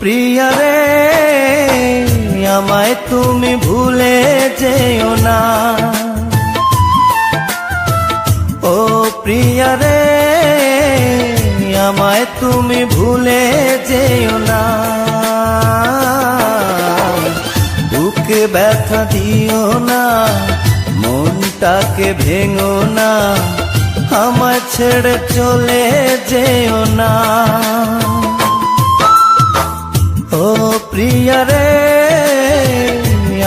প্রিয়া রে আমায় তুমি ভুলে যেও না। ও প্রিয়া রে আমায় তুমি ভুলে যেও না। বুকে ব্যথা দিও না, মনটাকে ভেঙো না, আমায় ছেড়ে চলে যেও না। ও প্রিয়া রে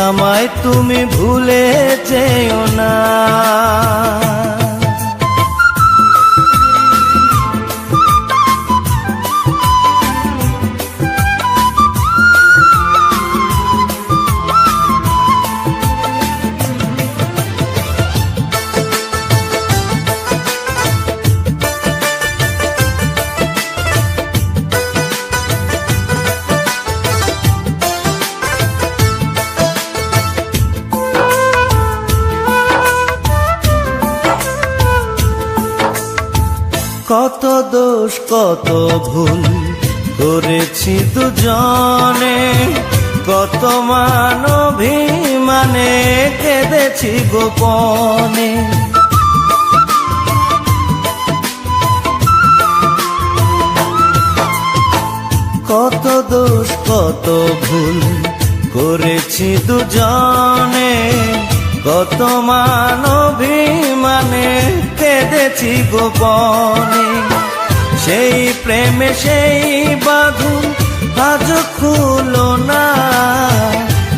আমায় তুমি ভুলে যেও না। কত দোষ কত ভুল করেছি দুজনে, কত মান অভিমানে কেঁদেছি গোপনে। কত দোষ কত ভুল করেছি দুজনে, কত মান অভিমানে কেঁদেছি গোপনে। সেই প্রেমে সেই বাঁধন আজ খুলো না,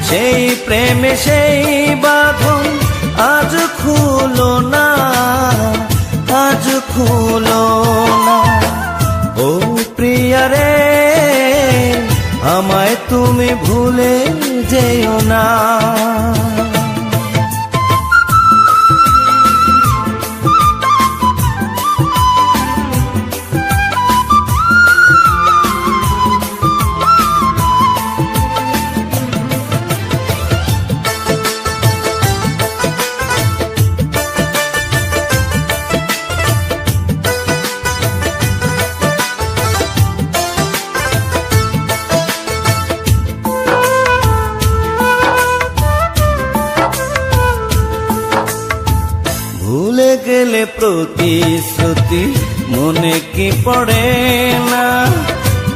সেই প্রেমে সেই বাঁধন আজ খুলো না, আজ খুলো না। ও প্রিয়া রে আমায় তুমি ভুলে যেও না। ভুলে গেলে প্রতিশ্রুতি মনে কি পড়ে না,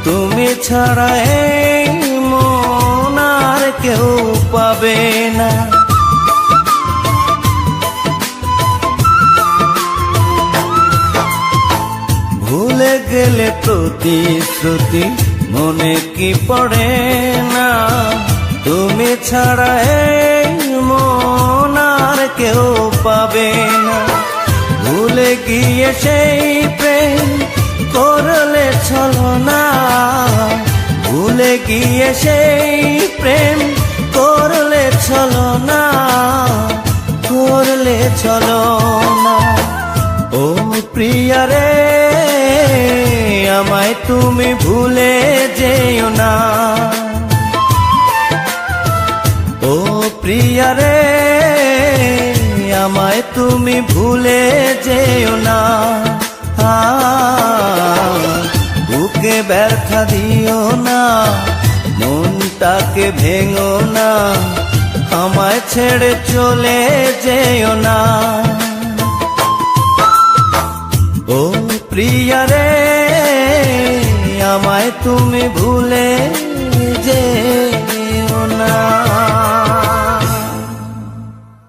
তুমি ছাড়া এই মন আর কেউ পাবে না। ভুলে গেলে প্রতিশ্রুতি মনে কি পড়ে না, তুমি ছাড়া এই মন আর কেউ পাবে না। ভুলে গিয়ে সেই প্রেম করলে ছলনা, ভুলে গিয়ে সেই প্রেম করলে ছলনা, করলে ছলনা। ও প্রিয়া রে আমায় তুমি ভুলে যেও না। ও প্রিয়া রে আমায় তুমি ভুলে যেও না। বুকে ব্যথা দিও না, মনটাকে ভেঙো না, আমায় ছেড়ে চলে যেও না। ও প্রিয়া রে আমায় তুমি ভুলে